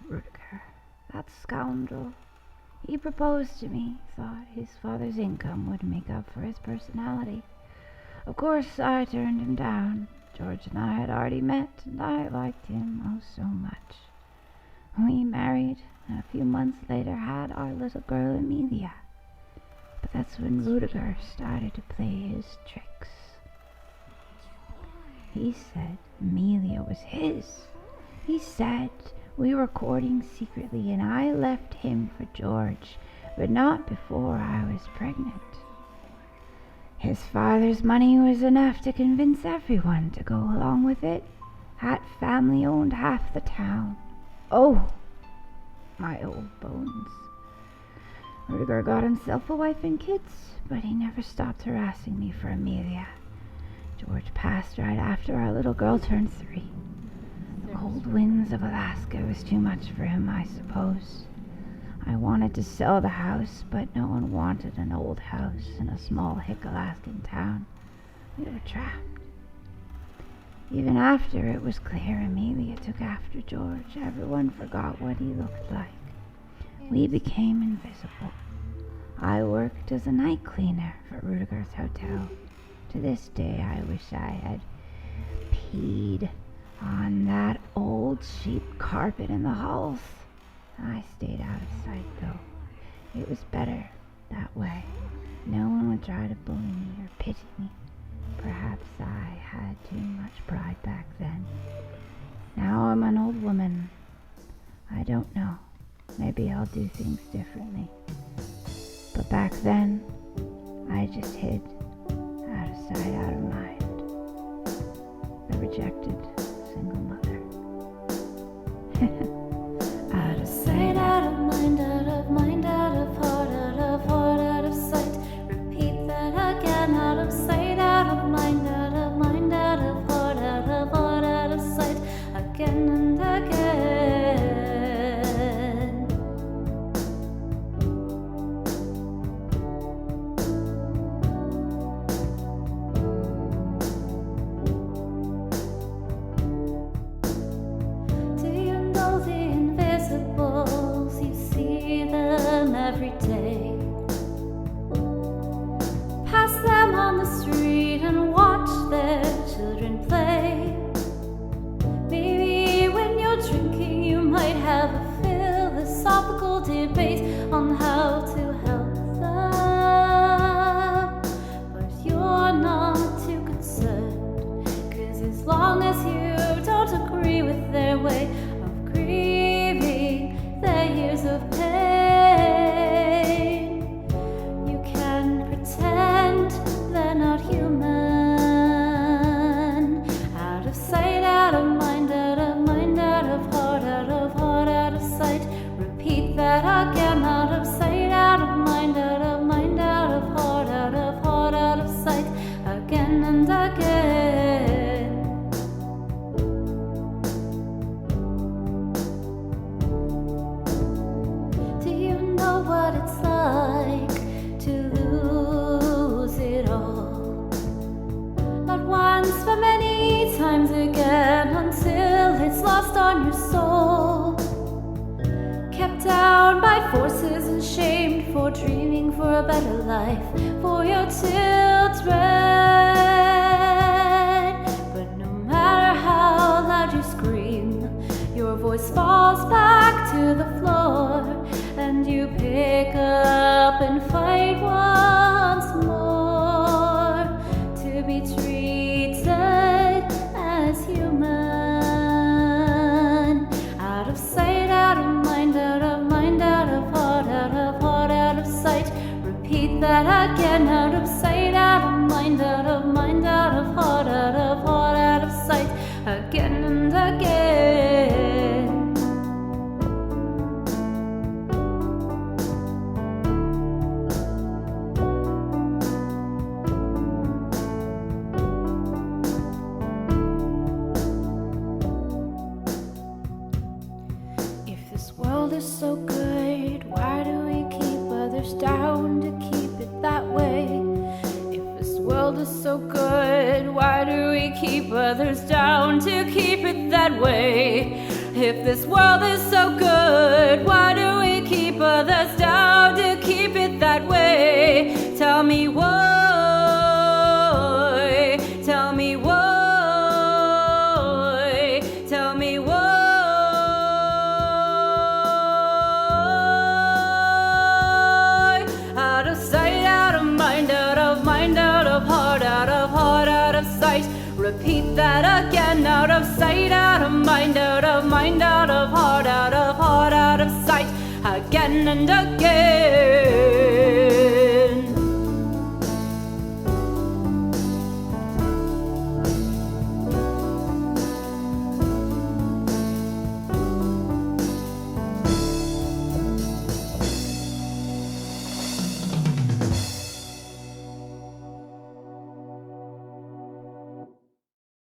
Rudiger, that scoundrel. He proposed to me, thought his father's income would make up for his personality. Of course, I turned him down. George and I had already met, and I liked him oh so much. We married, and a few months later had our little girl Amelia. But that's when Rudiger started to play his tricks. He said Amelia was his. He said we were courting secretly, and I left him for George, but not before I was pregnant. His father's money was enough to convince everyone to go along with it. That family owned half the town. Oh, my old bones. Rudiger got himself a wife and kids, but he never stopped harassing me for Amelia. George passed right after our little girl turned 3. The cold winds of Alaska was too much for him, I suppose. I wanted to sell the house, but no one wanted an old house in a small hick Alaskan town. We were trapped. Even after it was clear Amelia took after George, everyone forgot what he looked like. We became invisible. I worked as a night cleaner for Rudiger's hotel. To this day, I wish I had peed on that old sheep carpet in the halls. I stayed out of sight, though. It was better that way. No one would try to bully me or pity me. Perhaps I had too much pride back then. Now I'm an old woman. I don't know. Maybe I'll do things differently. But back then, I just hid. Out of sight, out of mind. The rejected single mother. Out of sight, out of mind, out of mind, out of heart, out of sight. Repeat that again. Out of sight, out of mind, out of mind, out of heart, out of sight. Again and again. Do you know the invisibles? You see them every day. Pass them on the street and watch their children play. Maybe when you're drinking you might have a philosophical debate on how to help them, but you're not too concerned, 'cause as long as you don't agree with their way of grieving their years of pain, you can pretend they're not human. Out of sight, out of mind, out of mind, out of heart, out of sight. Repeat that again. Out of sight, out of mind, out of mind, out of heart, out of sight. Again and again. Do you know what it's like to lose it all? Not once, but many times again, until it's lost on your soul. Kept down by forces and shamed for dreaming for a better life for your children. But no matter how loud you scream, your voice falls back to the floor, and you pick up and fight once more to be treated as human. Out of sight, out of mind, out of mind, out of heart, out of sight. Repeat that again. Out of sight, out of mind, out of mind, out of heart, out of sight. Again and again. If this world is so good, why do we keep others down to keep it that way? If this world is so good, why do we keep others down to keep it that way? If this world is so good, why do we keep others down to keep it that way? Tell me why, tell me why, tell me why. Out of sight, out of mind, out of mind, out of heart, out of heart, out of sight. Repeat that again. Out of sight, out of mind, out of mind, out of heart, out of heart, out of sight. Again and again.